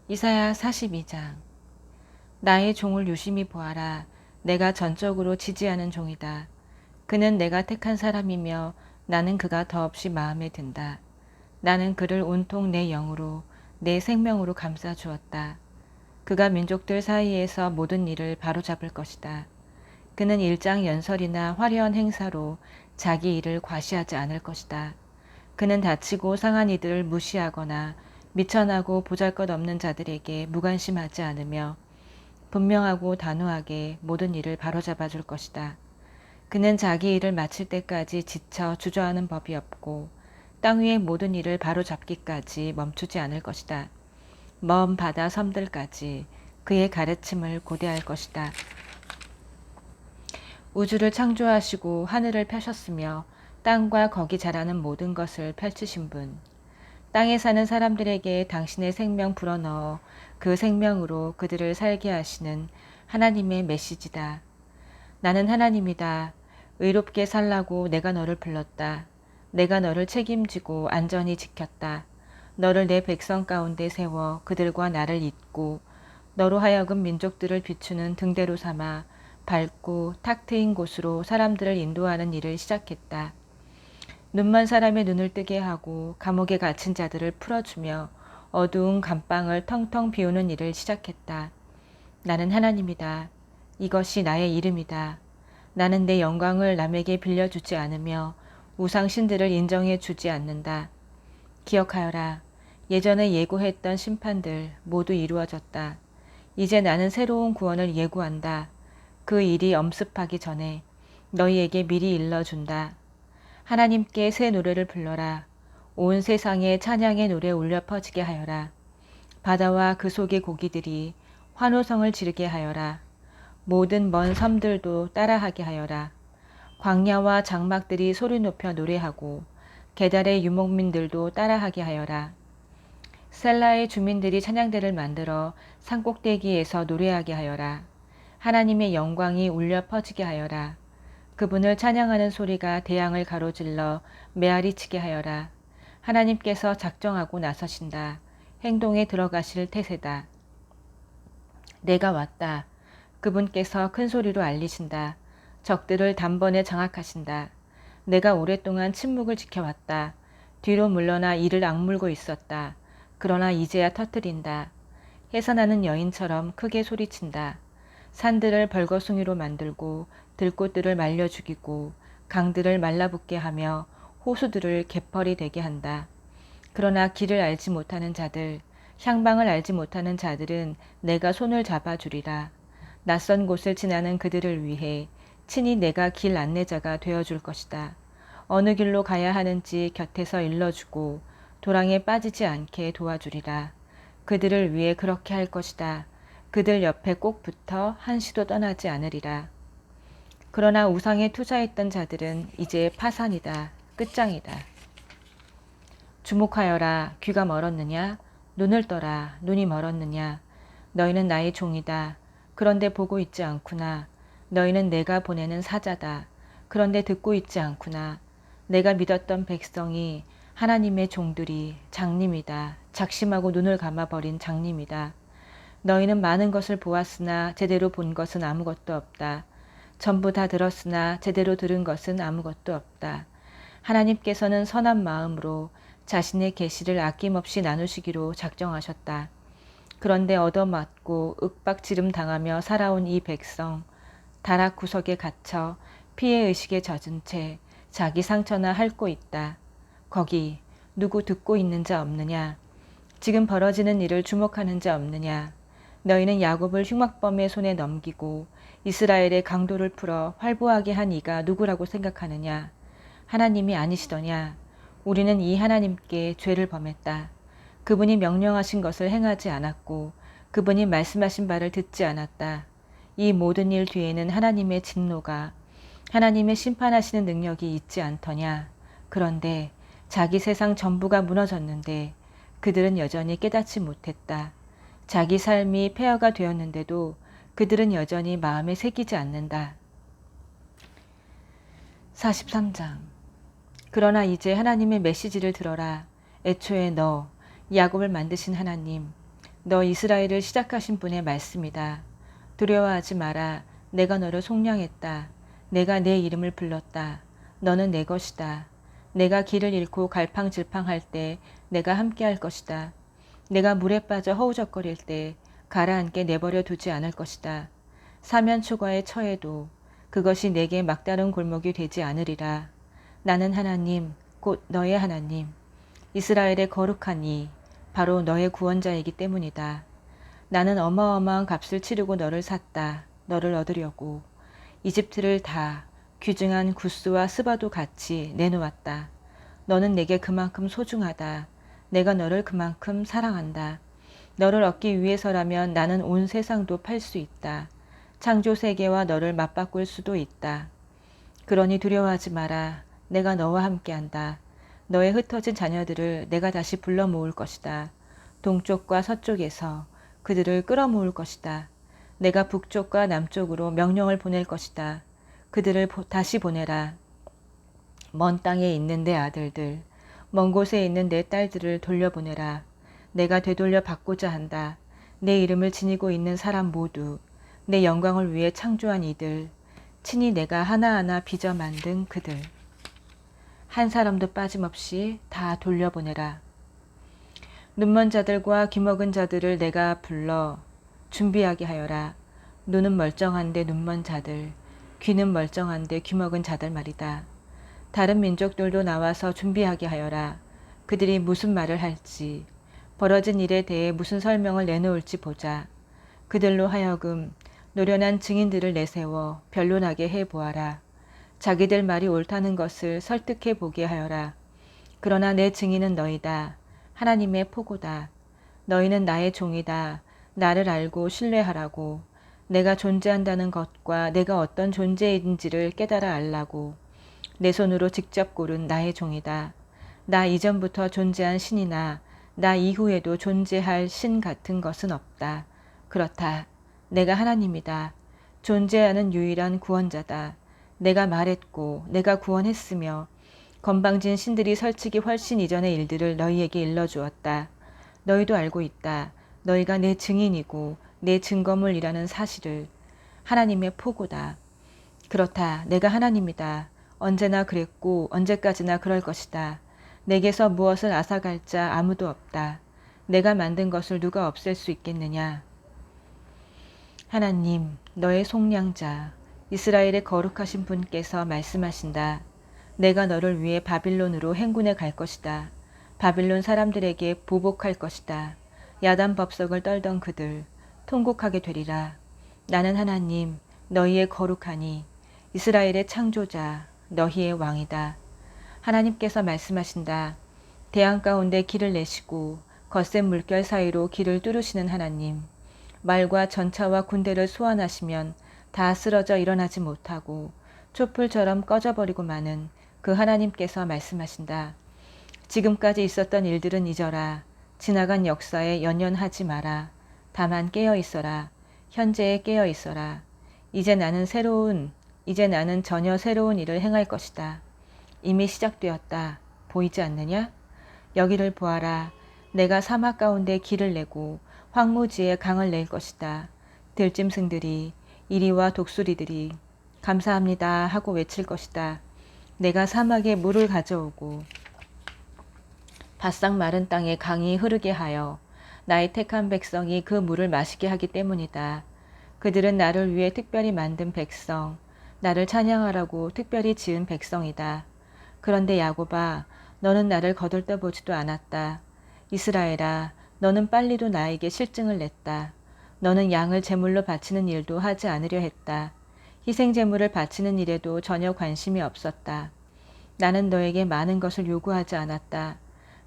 이사야 42장. 나의 종을 유심히 보아라. 내가 전적으로 지지하는 종이다. 그는 내가 택한 사람이며 나는 그가 더없이 마음에 든다. 나는 그를 온통 내 영으로 내 생명으로 감싸 주었다. 그가 민족들 사이에서 모든 일을 바로잡을 것이다. 그는 일장연설이나 화려한 행사로 자기 일을 과시하지 않을 것이다. 그는 다치고 상한 이들을 무시하거나 미천하고 보잘것없는 자들에게 무관심하지 않으며 분명하고 단호하게 모든 일을 바로잡아 줄 것이다. 그는 자기 일을 마칠 때까지 지쳐 주저하는 법이 없고 땅 위의 모든 일을 바로잡기까지 멈추지 않을 것이다. 먼 바다 섬들까지 그의 가르침을 고대할 것이다. 우주를 창조하시고 하늘을 펴셨으며 땅과 거기 자라는 모든 것을 펼치신 분. 땅에 사는 사람들에게 당신의 생명 불어넣어 그 생명으로 그들을 살게 하시는 하나님의 메시지다. 나는 하나님이다. 의롭게 살라고 내가 너를 불렀다. 내가 너를 책임지고 안전히 지켰다. 너를 내 백성 가운데 세워 그들과 나를 잇고 너로 하여금 민족들을 비추는 등대로 삼아 밝고 탁 트인 곳으로 사람들을 인도하는 일을 시작했다. 눈먼 사람의 눈을 뜨게 하고 감옥에 갇힌 자들을 풀어주며 어두운 감방을 텅텅 비우는 일을 시작했다. 나는 하나님이다. 이것이 나의 이름이다. 나는 내 영광을 남에게 빌려주지 않으며 우상신들을 인정해 주지 않는다. 기억하여라. 예전에 예고했던 심판들 모두 이루어졌다. 이제 나는 새로운 구원을 예고한다. 그 일이 엄습하기 전에 너희에게 미리 일러준다. 하나님께 새 노래를 불러라. 온 세상에 찬양의 노래 울려 퍼지게 하여라. 바다와 그 속의 고기들이 환호성을 지르게 하여라. 모든 먼 섬들도 따라하게 하여라. 광야와 장막들이 소리 높여 노래하고 게달의 유목민들도 따라하게 하여라. 셀라의 주민들이 찬양대를 만들어 산꼭대기에서 노래하게 하여라. 하나님의 영광이 울려 퍼지게 하여라. 그분을 찬양하는 소리가 대양을 가로질러 메아리치게 하여라. 하나님께서 작정하고 나서신다. 행동에 들어가실 태세다. 내가 왔다. 그분께서 큰 소리로 알리신다. 적들을 단번에 장악하신다. 내가 오랫동안 침묵을 지켜왔다. 뒤로 물러나 이를 악물고 있었다. 그러나 이제야 터뜨린다. 해산하는 여인처럼 크게 소리친다. 산들을 벌거숭이로 만들고 들꽃들을 말려 죽이고 강들을 말라붙게 하며 호수들을 개펄이 되게 한다. 그러나 길을 알지 못하는 자들, 향방을 알지 못하는 자들은 내가 손을 잡아주리라. 낯선 곳을 지나는 그들을 위해 친히 내가 길 안내자가 되어줄 것이다. 어느 길로 가야 하는지 곁에서 일러주고 도랑에 빠지지 않게 도와주리라. 그들을 위해 그렇게 할 것이다. 그들 옆에 꼭 붙어 한시도 떠나지 않으리라. 그러나 우상에 투자했던 자들은 이제 파산이다. 끝장이다. 주목하여라. 귀가 멀었느냐? 눈을 떠라. 눈이 멀었느냐? 너희는 나의 종이다. 그런데 보고 있지 않구나. 너희는 내가 보내는 사자다. 그런데 듣고 있지 않구나. 내가 믿었던 백성이 하나님의 종들이 장님이다. 작심하고 눈을 감아버린 장님이다. 너희는 많은 것을 보았으나 제대로 본 것은 아무것도 없다. 전부 다 들었으나 제대로 들은 것은 아무것도 없다. 하나님께서는 선한 마음으로 자신의 계시를 아낌없이 나누시기로 작정하셨다. 그런데 얻어맞고 윽박지름 당하며 살아온 이 백성, 다락 구석에 갇혀 피해의식에 젖은 채 자기 상처나 핥고 있다. 거기 누구 듣고 있는 자 없느냐? 지금 벌어지는 일을 주목하는 자 없느냐? 너희는 야곱을 흉악범의 손에 넘기고 이스라엘의 강도를 풀어 활보하게 한 이가 누구라고 생각하느냐? 하나님이 아니시더냐? 우리는 이 하나님께 죄를 범했다. 그분이 명령하신 것을 행하지 않았고 그분이 말씀하신 바를 듣지 않았다. 이 모든 일 뒤에는 하나님의 진노가, 하나님의 심판하시는 능력이 있지 않더냐? 그런데 자기 세상 전부가 무너졌는데 그들은 여전히 깨닫지 못했다. 자기 삶이 폐허가 되었는데도 그들은 여전히 마음에 새기지 않는다. 43장. 그러나 이제 하나님의 메시지를 들어라. 애초에 너, 야곱을 만드신 하나님, 너 이스라엘을 시작하신 분의 말씀이다. 두려워하지 마라. 내가 너를 속량했다. 내가 내 이름을 불렀다. 너는 내 것이다. 내가 길을 잃고 갈팡질팡할 때 내가 함께할 것이다. 내가 물에 빠져 허우적거릴 때 가라앉게 내버려 두지 않을 것이다. 사면초가에 처해도 그것이 내게 막다른 골목이 되지 않으리라. 나는 하나님, 곧 너의 하나님, 이스라엘의 거룩한 이, 바로 너의 구원자이기 때문이다. 나는 어마어마한 값을 치르고 너를 샀다. 너를 얻으려고. 이집트를 다 귀중한 구스와 스바도 같이 내놓았다. 너는 내게 그만큼 소중하다. 내가 너를 그만큼 사랑한다. 너를 얻기 위해서라면 나는 온 세상도 팔 수 있다. 창조 세계와 너를 맞바꿀 수도 있다. 그러니 두려워하지 마라. 내가 너와 함께한다. 너의 흩어진 자녀들을 내가 다시 불러 모을 것이다. 동쪽과 서쪽에서 그들을 끌어모을 것이다. 내가 북쪽과 남쪽으로 명령을 보낼 것이다. 그들을 다시 보내라. 먼 땅에 있는 내 아들들, 먼 곳에 있는 내 딸들을 돌려보내라. 내가 되돌려 받고자 한다. 내 이름을 지니고 있는 사람 모두, 내 영광을 위해 창조한 이들, 친히 내가 하나하나 빚어 만든 그들. 한 사람도 빠짐없이 다 돌려보내라. 눈먼 자들과 귀먹은 자들을 내가 불러 준비하게 하여라. 눈은 멀쩡한데 눈먼 자들, 귀는 멀쩡한데 귀먹은 자들 말이다. 다른 민족들도 나와서 준비하게 하여라. 그들이 무슨 말을 할지, 벌어진 일에 대해 무슨 설명을 내놓을지 보자. 그들로 하여금 노련한 증인들을 내세워 변론하게 해보아라. 자기들 말이 옳다는 것을 설득해 보게 하여라. 그러나 내 증인은 너희다. 하나님의 포고다. 너희는 나의 종이다. 나를 알고 신뢰하라고. 내가 존재한다는 것과 내가 어떤 존재인지를 깨달아 알라고. 내 손으로 직접 고른 나의 종이다. 나 이전부터 존재한 신이나 나 이후에도 존재할 신 같은 것은 없다. 그렇다. 내가 하나님이다. 존재하는 유일한 구원자다. 내가 말했고 내가 구원했으며 건방진 신들이 설치기 훨씬 이전의 일들을 너희에게 일러주었다. 너희도 알고 있다. 너희가 내 증인이고 내 증거물이라는 사실을. 하나님의 포고다. 그렇다. 내가 하나님이다. 언제나 그랬고 언제까지나 그럴 것이다. 내게서 무엇을 앗아갈 자 아무도 없다. 내가 만든 것을 누가 없앨 수 있겠느냐. 하나님, 너의 속량자, 이스라엘의 거룩하신 분께서 말씀하신다. 내가 너를 위해 바빌론으로 행군해 갈 것이다. 바빌론 사람들에게 보복할 것이다. 야단 법석을 떨던 그들, 통곡하게 되리라. 나는 하나님, 너희의 거룩하니, 이스라엘의 창조자, 너희의 왕이다. 하나님께서 말씀하신다. 대양 가운데 길을 내시고 거센 물결 사이로 길을 뚫으시는 하나님. 말과 전차와 군대를 소환하시면 다 쓰러져 일어나지 못하고 촛불처럼 꺼져버리고 마는 그 하나님께서 말씀하신다. 지금까지 있었던 일들은 잊어라. 지나간 역사에 연연하지 마라. 다만 깨어 있어라. 현재에 깨어 있어라. 이제 나는 전혀 새로운 일을 행할 것이다. 이미 시작되었다. 보이지 않느냐? 여기를 보아라. 내가 사막 가운데 길을 내고 황무지에 강을 낼 것이다. 들짐승들이 이리와 독수리들이 감사합니다 하고 외칠 것이다. 내가 사막에 물을 가져오고 바싹 마른 땅에 강이 흐르게 하여 나의 택한 백성이 그 물을 마시게 하기 때문이다. 그들은 나를 위해 특별히 만든 백성, 나를 찬양하라고 특별히 지은 백성이다. 그런데 야곱아, 너는 나를 거들떠보지도 않았다. 이스라엘아, 너는 빨리도 나에게 실증을 냈다. 너는 양을 제물로 바치는 일도 하지 않으려 했다. 희생제물을 바치는 일에도 전혀 관심이 없었다. 나는 너에게 많은 것을 요구하지 않았다.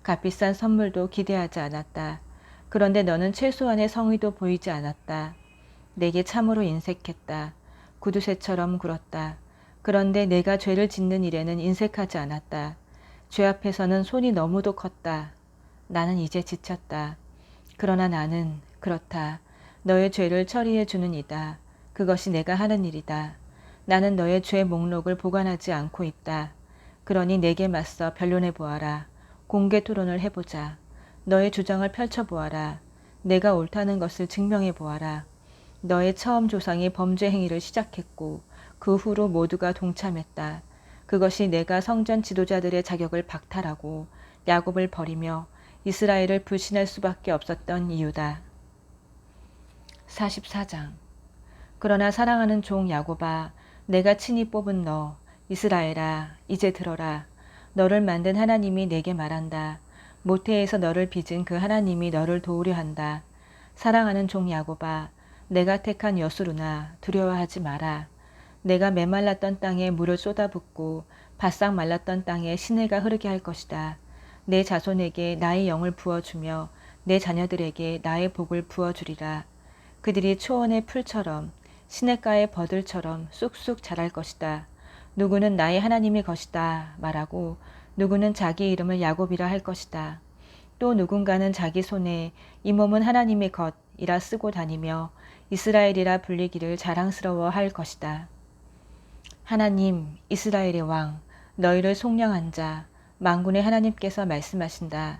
값비싼 선물도 기대하지 않았다. 그런데 너는 최소한의 성의도 보이지 않았다. 내게 참으로 인색했다. 구두쇠처럼 굴었다. 그런데 내가 죄를 짓는 일에는 인색하지 않았다. 죄 앞에서는 손이 너무도 컸다. 나는 이제 지쳤다. 그러나 나는 그렇다. 너의 죄를 처리해 주는 이다. 그것이 내가 하는 일이다. 나는 너의 죄 목록을 보관하지 않고 있다. 그러니 내게 맞서 변론해 보아라. 공개 토론을 해보자. 너의 주장을 펼쳐보아라. 내가 옳다는 것을 증명해 보아라. 너의 처음 조상이 범죄 행위를 시작했고 그 후로 모두가 동참했다. 그것이 내가 성전 지도자들의 자격을 박탈하고 야곱을 버리며 이스라엘을 불신할 수밖에 없었던 이유다. 44장. 그러나 사랑하는 종 야곱아, 내가 친히 뽑은 너 이스라엘아, 이제 들어라. 너를 만든 하나님이 내게 말한다. 모태에서 너를 빚은 그 하나님이 너를 도우려 한다. 사랑하는 종 야곱아, 내가 택한 여수루나 두려워하지 마라. 내가 메말랐던 땅에 물을 쏟아붓고 바싹 말랐던 땅에 시내가 흐르게 할 것이다. 내 자손에게 나의 영을 부어주며 내 자녀들에게 나의 복을 부어주리라. 그들이 초원의 풀처럼 시냇가의 버들처럼 쑥쑥 자랄 것이다. 누구는 나의 하나님이 것이다 말하고 누구는 자기 이름을 야곱이라 할 것이다. 또 누군가는 자기 손에 이 몸은 하나님의 것이라 쓰고 다니며 이스라엘이라 불리기를 자랑스러워 할 것이다. 하나님 이스라엘의 왕 너희를 속량한 자 만군의 하나님께서 말씀하신다.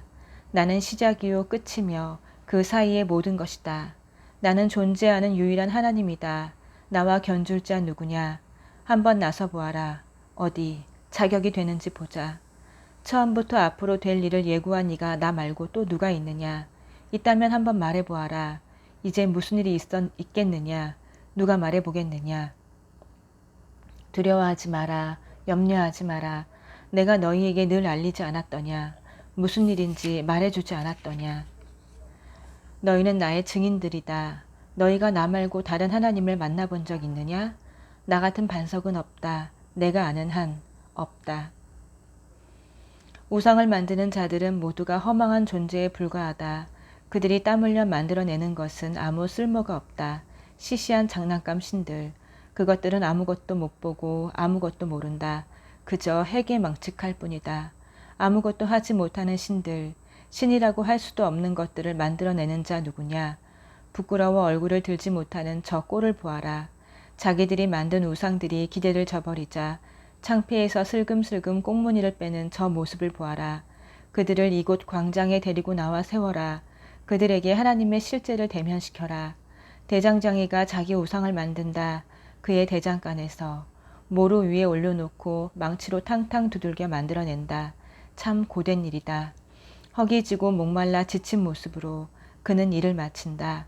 나는 시작이요 끝이며 그 사이의 모든 것이다. 나는 존재하는 유일한 하나님이다. 나와 견줄 자 누구냐? 한번 나서 보아라. 어디 자격이 되는지 보자. 처음부터 앞으로 될 일을 예고한 이가 나 말고 또 누가 있느냐? 있다면 한번 말해보아라. 이제 무슨 일이 있겠느냐? 누가 말해보겠느냐? 두려워하지 마라. 염려하지 마라. 내가 너희에게 늘 알리지 않았더냐? 무슨 일인지 말해주지 않았더냐? 너희는 나의 증인들이다. 너희가 나 말고 다른 하나님을 만나본 적 있느냐? 나 같은 반석은 없다. 내가 아는 한 없다. 우상을 만드는 자들은 모두가 허망한 존재에 불과하다. 그들이 땀 흘려 만들어내는 것은 아무 쓸모가 없다. 시시한 장난감 신들. 그것들은 아무것도 못 보고 아무것도 모른다. 그저 해계 망측할 뿐이다. 아무것도 하지 못하는 신들. 신이라고 할 수도 없는 것들을 만들어내는 자 누구냐. 부끄러워 얼굴을 들지 못하는 저 꼴을 보아라. 자기들이 만든 우상들이 기대를 저버리자 창피해서 슬금슬금 꽁무니를 빼는 저 모습을 보아라. 그들을 이곳 광장에 데리고 나와 세워라. 그들에게 하나님의 실제를 대면시켜라. 대장장이가 자기 우상을 만든다. 그의 대장간에서 모루 위에 올려놓고 망치로 탕탕 두들겨 만들어낸다. 참 고된 일이다. 허기지고 목말라 지친 모습으로 그는 일을 마친다.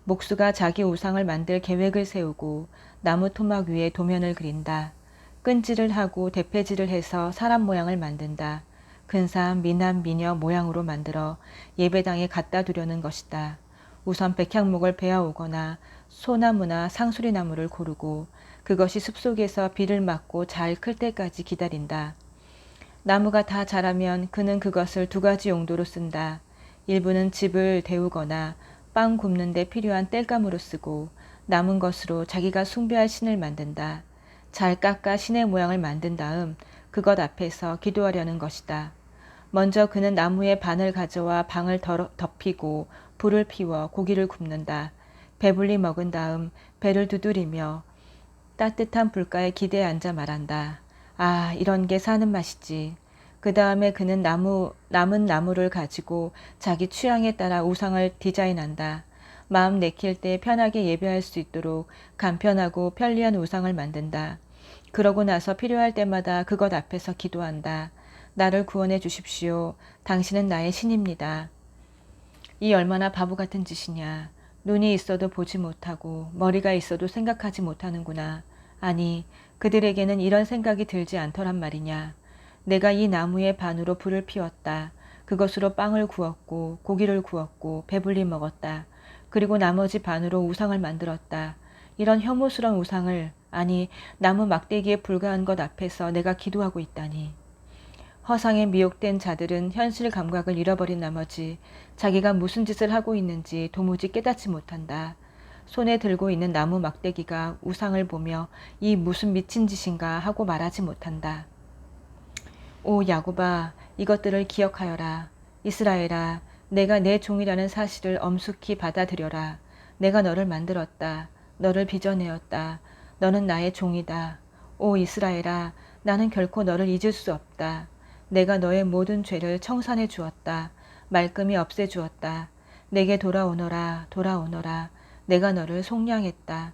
목수가 자기 우상을 만들 계획을 세우고 나무 토막 위에 도면을 그린다. 끈질을 하고 대패질을 해서 사람 모양을 만든다. 근사한 미남 미녀 모양으로 만들어 예배당에 갖다 두려는 것이다. 우선 백향목을 베어오거나 소나무나 상수리나무를 고르고 그것이 숲속에서 비를 맞고 잘 클 때까지 기다린다. 나무가 다 자라면 그는 그것을 두 가지 용도로 쓴다. 일부는 집을 데우거나 빵 굽는 데 필요한 땔감으로 쓰고 남은 것으로 자기가 숭배할 신을 만든다. 잘 깎아 신의 모양을 만든 다음 그것 앞에서 기도하려는 것이다. 먼저 그는 나무의 반을 가져와 방을 덮이고 불을 피워 고기를 굽는다. 배불리 먹은 다음 배를 두드리며 따뜻한 불가에 기대에 앉아 말한다. 아, 이런 게 사는 맛이지. 그 다음에 그는 남은 나무를 가지고 자기 취향에 따라 우상을 디자인한다. 마음 내킬 때 편하게 예배할 수 있도록 간편하고 편리한 우상을 만든다. 그러고 나서 필요할 때마다 그것 앞에서 기도한다. 나를 구원해 주십시오. 당신은 나의 신입니다. 이 얼마나 바보 같은 짓이냐. 눈이 있어도 보지 못하고 머리가 있어도 생각하지 못하는구나. 아니, 그들에게는 이런 생각이 들지 않더란 말이냐. 내가 이 나무의 반으로 불을 피웠다. 그것으로 빵을 구웠고 고기를 구웠고 배불리 먹었다. 그리고 나머지 반으로 우상을 만들었다. 이런 혐오스러운 우상을, 아니 나무 막대기에 불과한 것 앞에서 내가 기도하고 있다니. 허상에 미혹된 자들은 현실 감각을 잃어버린 나머지 자기가 무슨 짓을 하고 있는지 도무지 깨닫지 못한다. 손에 들고 있는 나무 막대기가 우상을 보며 이 무슨 미친 짓인가 하고 말하지 못한다. 오 야곱아, 이것들을 기억하여라. 이스라엘아, 내가 내 종이라는 사실을 엄숙히 받아들여라. 내가 너를 만들었다. 너를 빚어내었다. 너는 나의 종이다. 오 이스라엘아, 나는 결코 너를 잊을 수 없다. 내가 너의 모든 죄를 청산해 주었다. 말끔히 없애 주었다. 내게 돌아오너라 돌아오너라. 내가 너를 속량했다.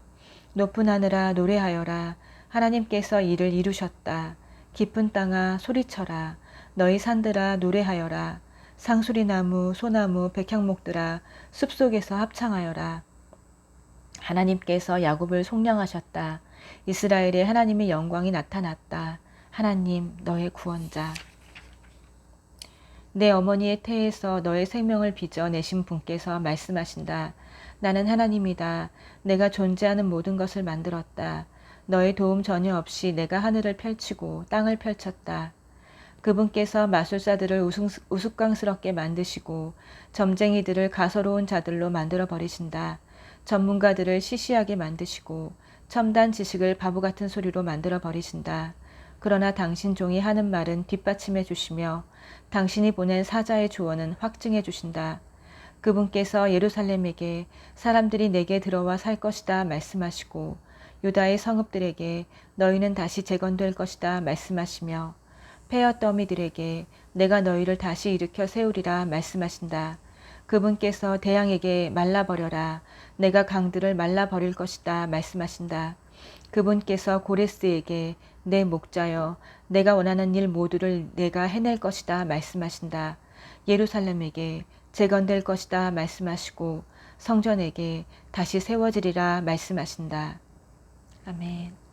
높은 하늘아 노래하여라. 하나님께서 이를 이루셨다. 깊은 땅아 소리쳐라. 너희 산들아 노래하여라. 상수리나무 소나무 백향목들아 숲속에서 합창하여라. 하나님께서 야곱을 속량하셨다. 이스라엘의 하나님의 영광이 나타났다. 하나님 너의 구원자. 내 어머니의 태에서 너의 생명을 빚어 내신 분께서 말씀하신다. 나는 하나님이다. 내가 존재하는 모든 것을 만들었다. 너의 도움 전혀 없이 내가 하늘을 펼치고 땅을 펼쳤다. 그분께서 마술사들을 우스꽝스럽게 만드시고 점쟁이들을 가소로운 자들로 만들어 버리신다. 전문가들을 시시하게 만드시고 첨단 지식을 바보 같은 소리로 만들어 버리신다. 그러나 당신 종이 하는 말은 뒷받침해 주시며 당신이 보낸 사자의 조언은 확증해 주신다. 그분께서 예루살렘에게 사람들이 내게 들어와 살 것이다 말씀하시고 유다의 성읍들에게 너희는 다시 재건될 것이다 말씀하시며 폐허 더미들에게 내가 너희를 다시 일으켜 세우리라 말씀하신다. 그분께서 대양에게 말라버려라. 내가 강들을 말라버릴 것이다 말씀하신다. 그분께서 고레스에게 내 목자여 내가 원하는 일 모두를 내가 해낼 것이다 말씀하신다. 예루살렘에게 재건될 것이다 말씀하시고 성전에게 다시 세워지리라 말씀하신다. 아멘.